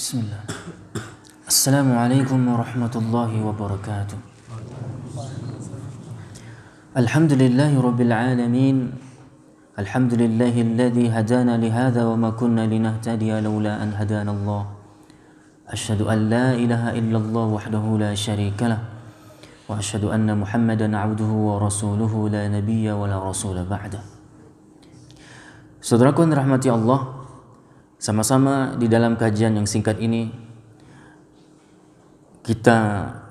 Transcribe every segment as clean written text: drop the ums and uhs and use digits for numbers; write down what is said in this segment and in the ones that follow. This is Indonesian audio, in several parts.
Bismillah. Assalamualaikum warahmatullahi wabarakatuh. Alhamdulillahi rabbil alamin. Alhamdulillahilladzi hadana lihadza wa ma kunna linahtadiya laula an hadana Allah. Asyhadu an la ilaha illallah wahdahu la syarika lah. Wa asyhadu anna Muhammadan abduhu wa rasuluhu la nabiyya wa la rasula ba'da. Saudaraku yang dirahmati Allah, sama-sama di dalam kajian yang singkat ini kita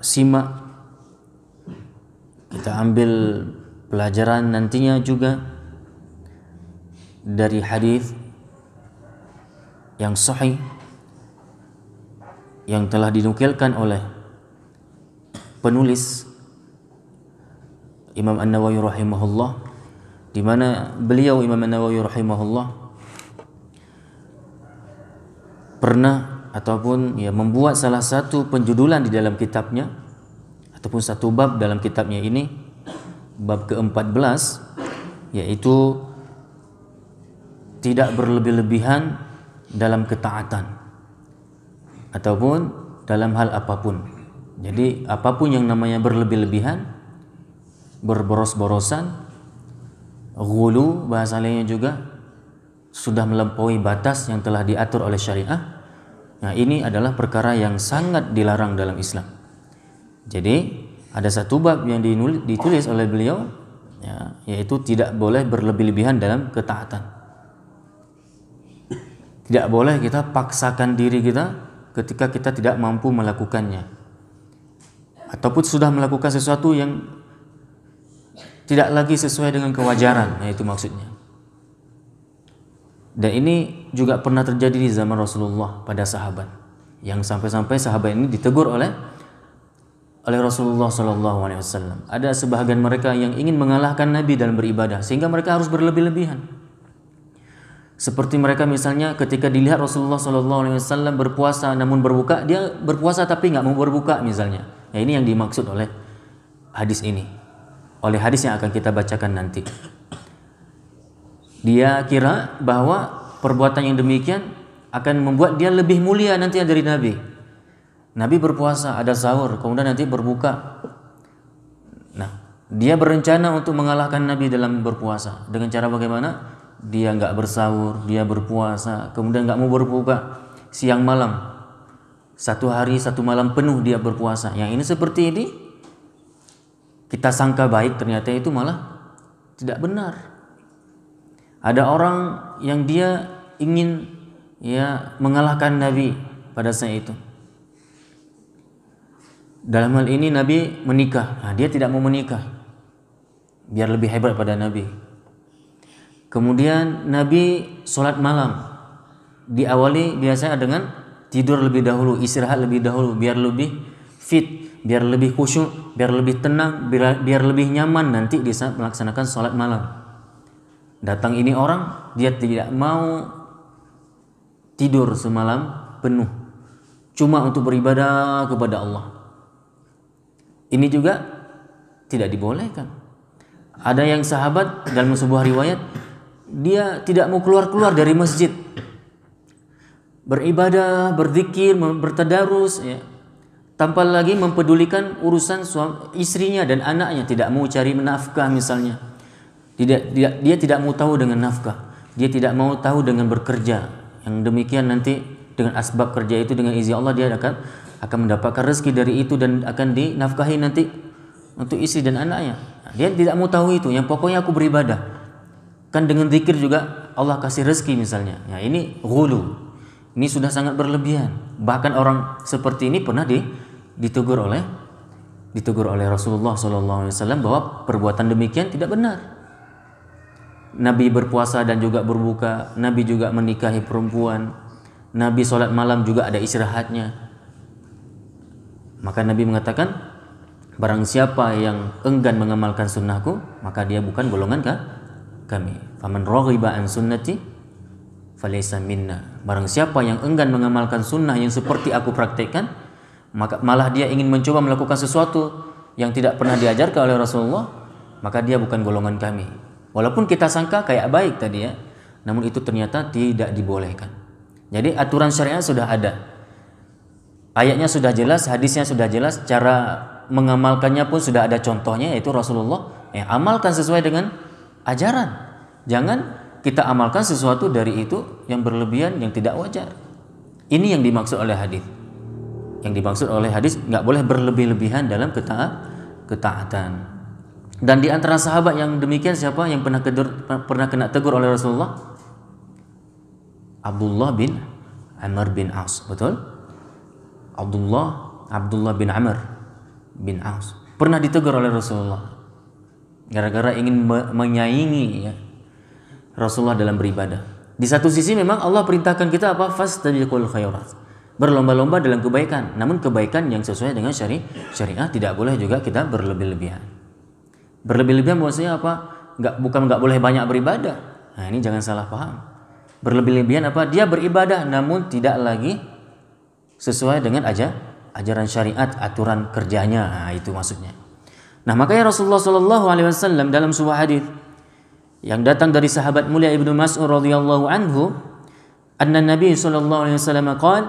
simak, kita ambil pelajaran nantinya juga dari hadis yang sahih yang telah dinukilkan oleh penulis Imam An-Nawawi rahimahullah, di mana beliau Imam An-Nawawi rahimahullah pernah ataupun membuat salah satu penjudulan di dalam kitabnya ataupun satu bab dalam kitabnya ini, bab ke-14, yaitu tidak berlebih-lebihan dalam ketaatan ataupun dalam hal apapun. Jadi apapun yang namanya berlebih-lebihan, berboros-borosan, ghulu bahasa lainnya juga, sudah melampaui batas yang telah diatur oleh syariah. Nah, ini adalah perkara yang sangat dilarang dalam Islam. Jadi ada satu bab yang ditulis oleh beliau, yaitu tidak boleh berlebih-lebihan dalam ketaatan. Tidak boleh kita paksakan diri kita ketika kita tidak mampu melakukannya, ataupun sudah melakukan sesuatu yang tidak lagi sesuai dengan kewajaran, itu maksudnya. Dan ini juga pernah terjadi di zaman Rasulullah pada sahabat, yang sampai-sampai sahabat ini ditegur oleh Rasulullah SAW. Ada sebahagian mereka yang ingin mengalahkan Nabi dalam beribadah, sehingga mereka harus berlebih-lebihan. Seperti mereka misalnya ketika dilihat Rasulullah SAW berpuasa namun berbuka, dia berpuasa tapi nggak mau berbuka misalnya. Ya, ini yang dimaksud oleh hadis ini, oleh hadis yang akan kita bacakan nanti. Dia kira bahwa perbuatan yang demikian akan membuat dia lebih mulia nanti dari Nabi. Nabi berpuasa, ada sahur, kemudian nanti berbuka. Nah, dia berencana untuk mengalahkan Nabi dalam berpuasa. Dengan cara bagaimana? Dia nggak bersahur, dia berpuasa, kemudian nggak mau berbuka siang malam. 1 hari 1 malam penuh dia berpuasa. Yang ini seperti ini, kita sangka baik, ternyata itu malah tidak benar. Ada orang yang dia ingin mengalahkan Nabi pada saat itu. Dalam hal ini Nabi menikah. Nah, dia tidak mau menikah biar lebih hebat pada Nabi. Kemudian Nabi sholat malam, diawali biasanya dengan tidur lebih dahulu, istirahat lebih dahulu biar lebih fit, biar lebih khusyuk, biar lebih tenang, biar lebih nyaman nanti di saat melaksanakan sholat malam. Datang ini orang, dia tidak mau tidur semalam penuh, cuma untuk beribadah kepada Allah. Ini juga tidak dibolehkan. Ada yang sahabat dalam sebuah riwayat, dia tidak mau keluar dari masjid, beribadah, berzikir, bertadarus, tanpa lagi mempedulikan urusan istrinya dan anaknya, tidak mau cari nafkah misalnya. Dia tidak mau tahu dengan nafkah, dia tidak mau tahu dengan bekerja. Yang demikian nanti dengan asbab kerja itu, dengan izin Allah dia akan mendapatkan rezeki dari itu dan akan dinafkahi nanti untuk istri dan anaknya. Dia tidak mau tahu itu, yang pokoknya aku beribadah. Kan dengan zikir juga Allah kasih rezeki misalnya. Ya, ini ghulu. Ini sudah sangat berlebihan. Bahkan orang seperti ini pernah ditegur oleh Rasulullah SAW bahwa perbuatan demikian tidak benar. Nabi berpuasa dan juga berbuka, Nabi juga menikahi perempuan, Nabi sholat malam juga ada istirahatnya. Maka Nabi mengatakan, barang siapa yang enggan mengamalkan sunnahku, maka dia bukan golongan kami. Faman raghiba an sunnati falaysa minna. Barang siapa yang enggan mengamalkan sunnah yang seperti aku praktekkan, maka malah dia ingin mencoba melakukan sesuatu yang tidak pernah diajarkan oleh Rasulullah, maka dia bukan golongan kami. Walaupun kita sangka kayak baik tadi namun itu ternyata tidak dibolehkan. Jadi aturan syariat sudah ada. Ayatnya sudah jelas, hadisnya sudah jelas, cara mengamalkannya pun sudah ada contohnya, yaitu Rasulullah. Amalkan sesuai dengan ajaran. Jangan kita amalkan sesuatu dari itu yang berlebihan, yang tidak wajar. Ini yang dimaksud oleh hadis. Yang dimaksud oleh hadis, nggak boleh berlebih-lebihan dalam ketaatan. Dan di antara sahabat yang demikian siapa yang pernah kena tegur oleh Rasulullah? Abdullah bin Amr bin As, betul? Abdullah bin Amr bin As pernah ditegur oleh Rasulullah gara-gara ingin menyaingi ya, Rasulullah dalam beribadah. Di satu sisi memang Allah perintahkan kita apa? Fastabiqul khairat, berlomba-lomba dalam kebaikan, namun kebaikan yang sesuai dengan syariah. Tidak boleh juga kita berlebih-lebihan. Berlebih-lebihan maksudnya apa? Bukan nggak boleh banyak beribadah. Nah, ini jangan salah paham. Berlebih-lebihan apa? Dia beribadah namun tidak lagi sesuai dengan ajaran syariat, aturan kerjanya. Nah, itu maksudnya. Nah, makanya Rasulullah SAW dalam sebuah hadis yang datang dari sahabat mulia Ibnu Mas'ud radhiyallahu anhu, anna Nabi sallallahu alaihi wasallam qala,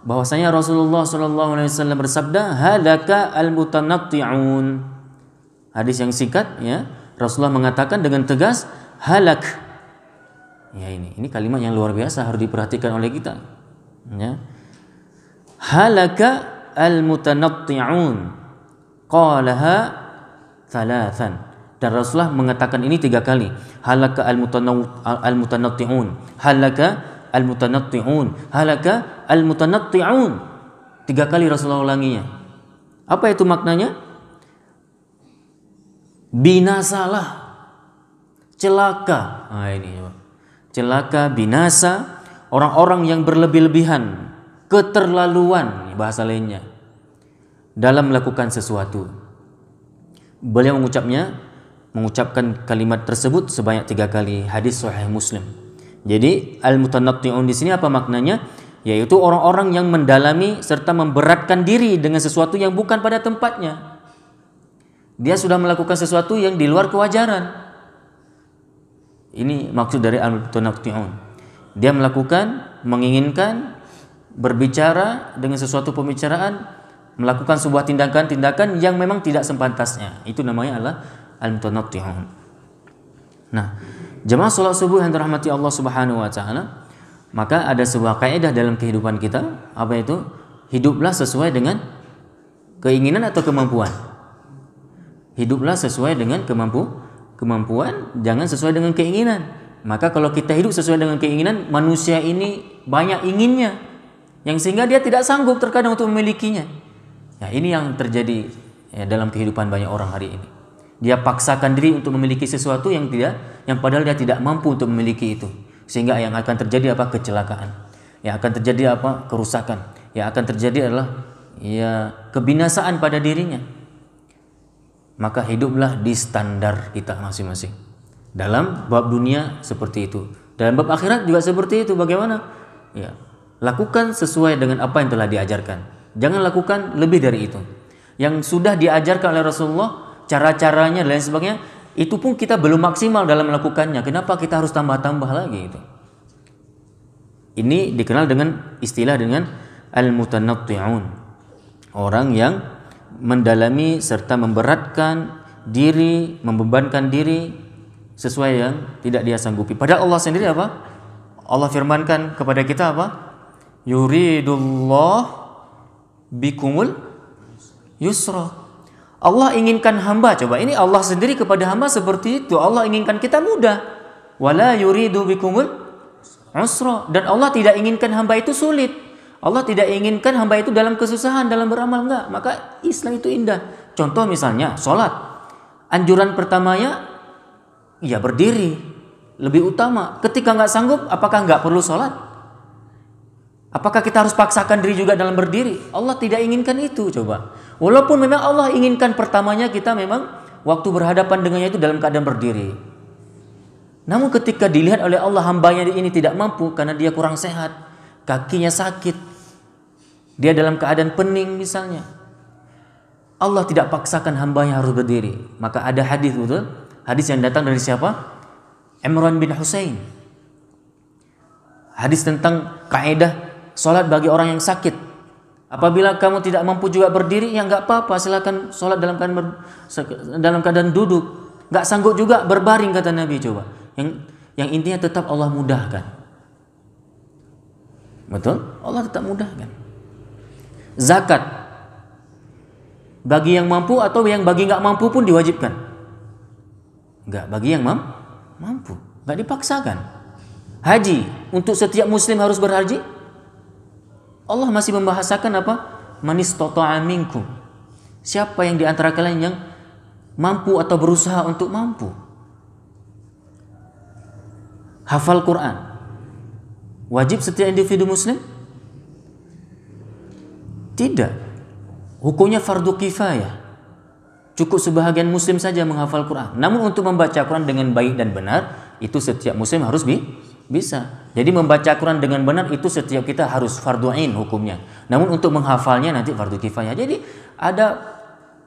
bahwasanya Rasulullah sallallahu alaihi wasallam bersabda, halaka al-mutanatti'un. Hadis yang singkat ya, Rasulullah mengatakan dengan tegas halak. Ya, ini kalimat yang luar biasa, harus diperhatikan oleh kita. Ya. Halaka al-mutanatti'un, qalaha thalathan. Dan Rasulullah mengatakan ini 3 kali. Halaka al-mutanatti'un, halaka al-mutanatti'un, halaka al-mutanatti'un. 3 kali Rasulullah ulanginya. Apa itu maknanya? Binasalah, celaka. Nah, ini celaka, binasa orang-orang yang berlebih-lebihan, keterlaluan bahasa lainnya dalam melakukan sesuatu. Beliau mengucapkan kalimat tersebut sebanyak 3 kali. Hadis Sahih Muslim. Jadi al-mutanatti'un di sini apa maknanya? Yaitu orang-orang yang mendalami serta memberatkan diri dengan sesuatu yang bukan pada tempatnya. Dia sudah melakukan sesuatu yang di luar kewajaran. Ini maksud dari al-mutanatti'un. Dia menginginkan berbicara dengan sesuatu pembicaraan, melakukan sebuah tindakan-tindakan yang memang tidak sepantasnya. Itu namanya adalah al-mutanatti'un. Nah, jemaah salat subuh yang dirahmati Allah Subhanahu wa taala, maka ada sebuah kaidah dalam kehidupan kita, apa itu? Hiduplah sesuai dengan keinginan atau kemampuan. Hiduplah sesuai dengan kemampuan, jangan sesuai dengan keinginan. Maka kalau kita hidup sesuai dengan keinginan, manusia ini banyak inginnya, yang sehingga dia tidak sanggup terkadang untuk memilikinya. Ya, ini yang terjadi ya, dalam kehidupan banyak orang hari ini. Dia paksakan diri untuk memiliki sesuatu yang padahal dia tidak mampu untuk memiliki itu. Sehingga yang akan terjadi apa? Kecelakaan. Yang akan terjadi apa? Kerusakan. Yang akan terjadi adalah ya kebinasaan pada dirinya. Maka hiduplah di standar kita masing-masing. Dalam bab dunia seperti itu. Dalam bab akhirat juga seperti itu. Bagaimana? Ya, lakukan sesuai dengan apa yang telah diajarkan. Jangan lakukan lebih dari itu. Yang sudah diajarkan oleh Rasulullah, cara-caranya dan lain sebagainya, itu pun kita belum maksimal dalam melakukannya. Kenapa kita harus tambah-tambah lagi itu? Ini dikenal dengan istilah dengan al-mutanatti'un. Orang yang mendalami serta memberatkan diri, membebankan diri sesuai yang tidak dia sanggupi. Padahal Allah sendiri apa? Allah firmankan kepada kita apa? Yuridullah bikumul yusra. Allah inginkan hamba, coba ini Allah sendiri kepada hamba seperti itu. Allah inginkan kita mudah. Wala yuridu bikumul usra. Dan Allah tidak inginkan hamba itu sulit. Allah tidak inginkan hamba itu dalam kesusahan dalam beramal, enggak. Maka Islam itu indah. Contoh misalnya sholat. Anjuran pertamanya ya berdiri lebih utama. Ketika enggak sanggup, apakah enggak perlu sholat? Apakah kita harus paksakan diri juga dalam berdiri? Allah tidak inginkan itu, coba. Walaupun memang Allah inginkan pertamanya kita memang waktu berhadapan dengannya itu dalam keadaan berdiri. Namun ketika dilihat oleh Allah hambanya ini tidak mampu karena dia kurang sehat, kakinya sakit, dia dalam keadaan pening misalnya, Allah tidak paksakan hambanya harus berdiri. Maka ada hadis, betul? Hadis yang datang dari siapa? Imran bin Husain. Hadis tentang kaidah salat bagi orang yang sakit. Apabila kamu tidak mampu juga berdiri, ya nggak apa-apa, silakan sholat dalam keadaan duduk. Nggak sanggup juga berbaring, kata Nabi. Coba, yang intinya tetap Allah mudahkan. Betul? Allah tetap mudahkan. Zakat bagi yang mampu atau yang bagi nggak mampu pun diwajibkan? Nggak, bagi yang mampu, nggak dipaksakan. Haji untuk setiap muslim harus berhaji? Allah masih membahasakan apa? Man istata'a minkum. Siapa yang di antara kalian yang mampu atau berusaha untuk mampu. Hafal Quran wajib setiap individu muslim? Tidak. Hukumnya fardu kifayah. Cukup sebahagian muslim saja menghafal Quran. Namun untuk membaca Quran dengan baik dan benar, itu setiap muslim harus bisa. Jadi membaca Quran dengan benar itu setiap kita harus fardu ain hukumnya. Namun untuk menghafalnya nanti fardu kifayah. Jadi ada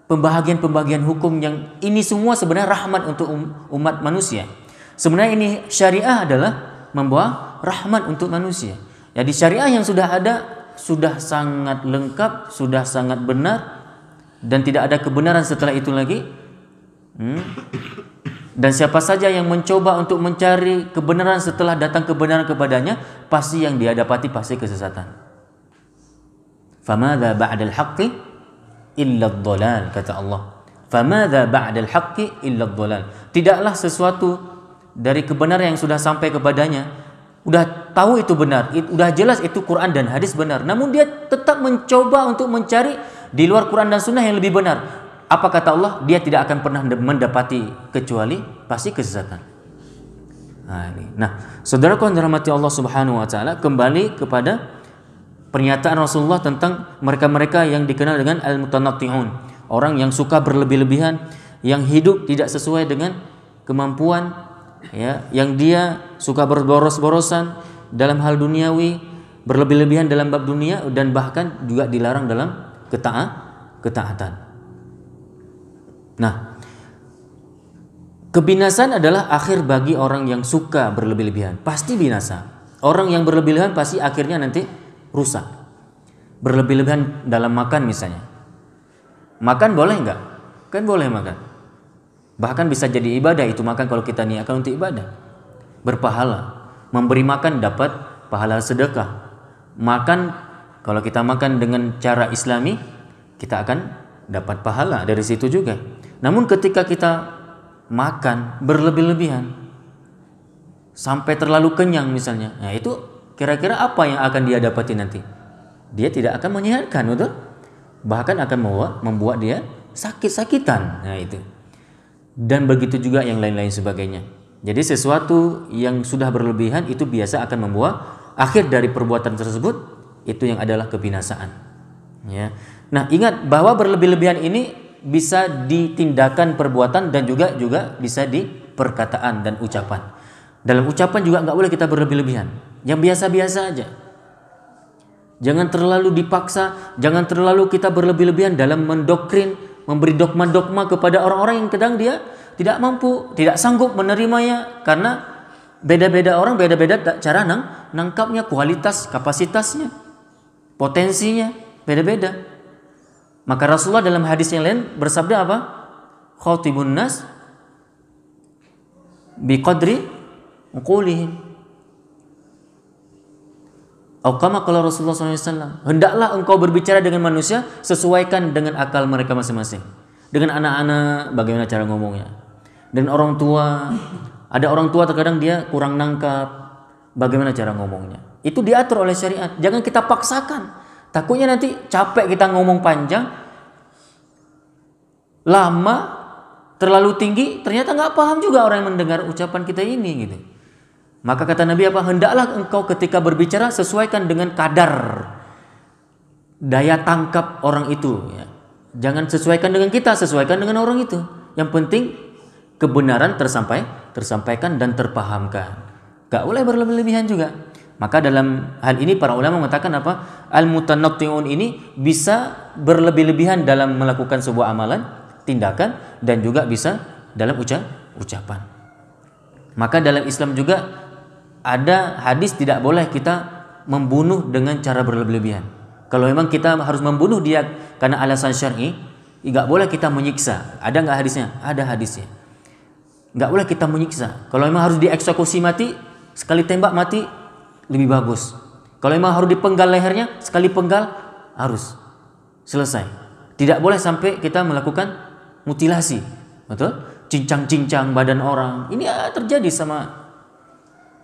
pembahagian hukum yang ini semua sebenarnya rahmat untuk umat manusia. Sebenarnya ini syariah adalah membawa rahmat untuk manusia. Jadi syariah yang sudah ada sudah sangat lengkap, sudah sangat benar, dan tidak ada kebenaran setelah itu lagi. Dan siapa saja yang mencoba untuk mencari kebenaran setelah datang kebenaran kepadanya, pasti yang dia dapati pasti kesesatan. Famadza ba'dal haqqi illa ad-dhalal, kata Allah. Famadza ba'dal haqqi illa ad-dhalal. Tidaklah sesuatu dari kebenaran yang sudah sampai kepadanya, udah tahu itu benar, udah jelas itu Quran dan hadis benar, namun dia tetap mencoba untuk mencari di luar Quran dan Sunnah yang lebih benar. Apa kata Allah? Dia tidak akan pernah mendapati kecuali pasti kesesatan. Nah, saudaraku yang dirahmati Allah Subhanahu wa taala, kembali kepada pernyataan Rasulullah tentang mereka-mereka yang dikenal dengan al-mutanatti'un, orang yang suka berlebih-lebihan, yang hidup tidak sesuai dengan kemampuan, ya, yang dia suka berboros-borosan dalam hal duniawi, berlebih-lebihan dalam bab dunia, dan bahkan juga dilarang dalam ketaatan. Nah, kebinasaan adalah akhir bagi orang yang suka berlebih-lebihan. Pasti binasa. Orang yang berlebih-lebihan pasti akhirnya nanti rusak. Berlebih-lebihan dalam makan misalnya. Makan boleh enggak? Kan boleh makan. Bahkan bisa jadi ibadah itu makan kalau kita niatkan untuk ibadah. Berpahala. Memberi makan dapat pahala sedekah. Makan, kalau kita makan dengan cara Islami, kita akan dapat pahala dari situ juga. Namun ketika kita makan berlebih-lebihan sampai terlalu kenyang misalnya, nah itu kira-kira apa yang akan dia dapati nanti? Dia tidak akan menyehatkan, betul? Bahkan akan membuat dia sakit-sakitan. Nah itu. Dan begitu juga yang lain-lain sebagainya. Jadi sesuatu yang sudah berlebihan itu biasa akan membawa akhir dari perbuatan tersebut itu yang adalah kebinasaan. Ya. Nah, ingat bahwa berlebih-lebihan ini bisa ditindakan perbuatan dan juga bisa di perkataan dan ucapan. Dalam ucapan juga nggak boleh kita berlebih-lebihan. Yang biasa-biasa aja. Jangan terlalu dipaksa, jangan terlalu kita berlebih-lebihan dalam mendoktrin, memberi dogma-dogma kepada orang-orang yang kadang dia tidak mampu, tidak sanggup menerimanya, karena beda-beda orang, beda-beda cara nangkapnya, kualitas, kapasitasnya, potensinya beda-beda. Maka Rasulullah dalam hadis yang lain bersabda apa? Khatibun nas biqadri uqulihim. Atau kama qala Rasulullah SAW, hendaklah engkau berbicara dengan manusia sesuaikan dengan akal mereka masing-masing. Dengan anak-anak bagaimana cara ngomongnya. Dan orang tua, ada orang tua terkadang dia kurang nangkap bagaimana cara ngomongnya. Itu diatur oleh syariat. Jangan kita paksakan. Takutnya nanti capek kita ngomong panjang, lama, terlalu tinggi, ternyata nggak paham juga orang yang mendengar ucapan kita ini gitu. Maka kata Nabi apa? Hendaklah engkau ketika berbicara sesuaikan dengan kadar daya tangkap orang itu. Ya. Jangan sesuaikan dengan kita, sesuaikan dengan orang itu. Yang penting kebenaran tersampaikan dan terpahamkan. Gak boleh berlebihan juga. Maka dalam hal ini para ulama mengatakan apa? Al-mutanatti'un ini bisa berlebih-lebihan dalam melakukan sebuah amalan, tindakan, dan juga bisa dalam ucapan. Maka dalam Islam juga ada hadis tidak boleh kita membunuh dengan cara berlebihan. Kalau memang kita harus membunuh dia karena alasan syar'i, enggak boleh kita menyiksa. Ada enggak hadisnya? Ada hadisnya. Enggak boleh kita menyiksa. Kalau memang harus dieksekusi mati, sekali tembak mati lebih bagus. Kalau memang harus dipenggal lehernya, sekali penggal harus selesai. Tidak boleh sampai kita melakukan mutilasi. Betul? Cincang-cincang badan orang. Ini terjadi sama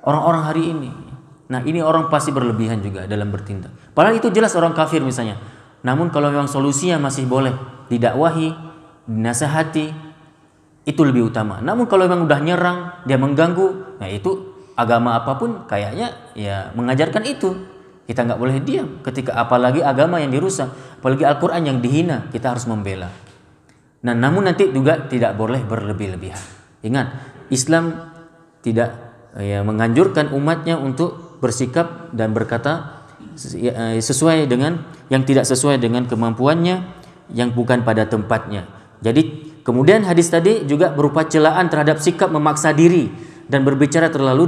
orang-orang hari ini. Nah, ini orang pasti berlebihan juga dalam bertindak. Padahal itu jelas orang kafir misalnya. Namun kalau memang solusinya masih boleh didakwahi, dinasihati, itu lebih utama. Namun kalau memang udah nyerang, dia mengganggu, nah itu agama apapun kayaknya ya mengajarkan itu. Kita nggak boleh diam ketika apalagi agama yang dirusak, apalagi Al-Quran yang dihina, kita harus membela. Nah, namun nanti juga tidak boleh berlebih-lebihan. Ingat, Islam tidak menganjurkan umatnya untuk bersikap dan berkata sesuai dengan yang tidak sesuai dengan kemampuannya, yang bukan pada tempatnya. Jadi kemudian hadis tadi juga berupa celaan terhadap sikap memaksa diri dan berbicara terlalu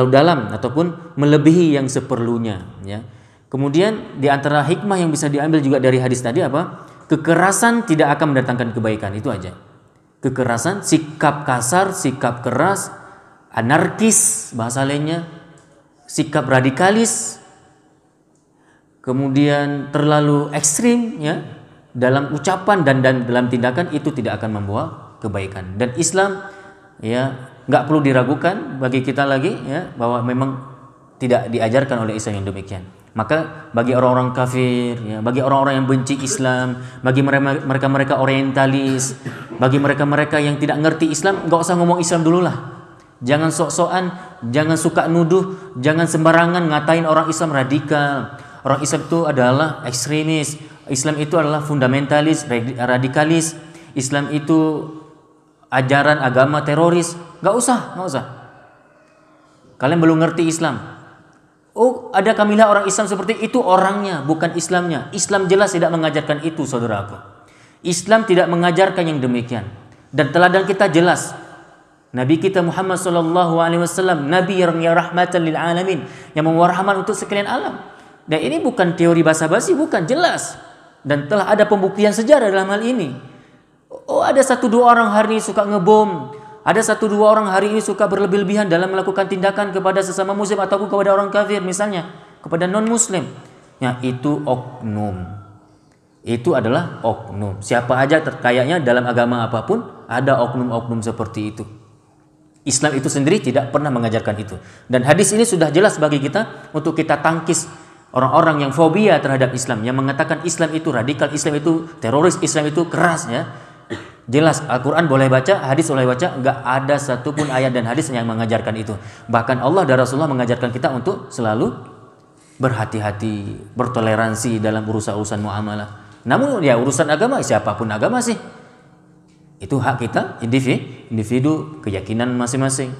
dalam ataupun melebihi yang seperlunya, ya. Kemudian di antara hikmah yang bisa diambil juga dari hadis tadi apa? Kekerasan tidak akan mendatangkan kebaikan, itu aja. Kekerasan, sikap kasar, sikap keras, anarkis bahasa lainnya, sikap radikalis, kemudian terlalu ekstrim ya dalam ucapan dan dalam tindakan, itu tidak akan membawa kebaikan. Dan Islam ya nggak perlu diragukan bagi kita lagi ya bahwa memang tidak diajarkan oleh Islam yang demikian. Maka bagi orang-orang kafir ya, bagi orang-orang yang benci Islam, bagi mereka orientalis, bagi mereka yang tidak ngerti Islam, nggak usah ngomong Islam dulu lah. Jangan sok-sokan, jangan suka nuduh, jangan sembarangan ngatain orang Islam radikal. Orang Islam itu adalah ekstremis, Islam itu adalah fundamentalis, radikalis, Islam itu ajaran agama teroris. Nggak usah. Kalian belum ngerti Islam. Oh, ada kamilah orang Islam seperti itu, orangnya bukan Islamnya. Islam jelas tidak mengajarkan itu, saudaraku. Islam tidak mengajarkan yang demikian. Dan teladan kita jelas. Nabi kita Muhammad SAW, Nabi yang rahmatan lil alamin, yang membawa rahmat untuk sekalian alam. Dan ini bukan teori basa-basi, bukan, jelas. Dan telah ada pembuktian sejarah dalam hal ini. Oh, ada 1-2 orang hari ini suka ngebom, ada 1-2 orang hari ini suka berlebih-lebihan dalam melakukan tindakan kepada sesama muslim ataupun kepada orang kafir, misalnya kepada non muslim. Ya, itu oknum. Itu adalah oknum. Siapa aja kayaknya dalam agama apapun ada oknum-oknum seperti itu. Islam itu sendiri tidak pernah mengajarkan itu. Dan hadis ini sudah jelas bagi kita untuk kita tangkis orang-orang yang fobia terhadap Islam, yang mengatakan Islam itu radikal, Islam itu teroris, Islam itu keras ya. Jelas Al-Quran boleh baca, hadis boleh baca, enggak ada satupun ayat dan hadis yang mengajarkan itu. Bahkan Allah dan Rasulullah mengajarkan kita untuk selalu berhati-hati, bertoleransi dalam urusan-urusan muamalah. Namun ya urusan agama, siapapun agama sih, itu hak kita, individu, keyakinan masing-masing.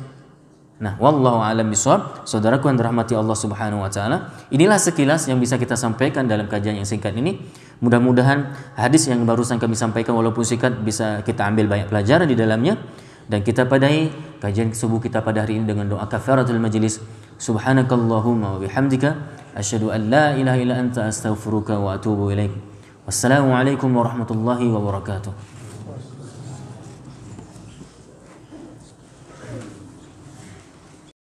Nah, wallahu a'lam bishawab. Saudaraku yang dirahmati Allah Subhanahu wa taala, inilah sekilas yang bisa kita sampaikan dalam kajian yang singkat ini. Mudah-mudahan hadis yang barusan kami sampaikan walaupun singkat bisa kita ambil banyak pelajaran di dalamnya, dan kita padai kajian subuh kita pada hari ini dengan doa kafaratul majlis. Subhanakallahumma wa bihamdika asyhadu an la ilaha illa anta astaghfiruka wa atubu ilaik. Wassalamualaikum warahmatullahi wabarakatuh.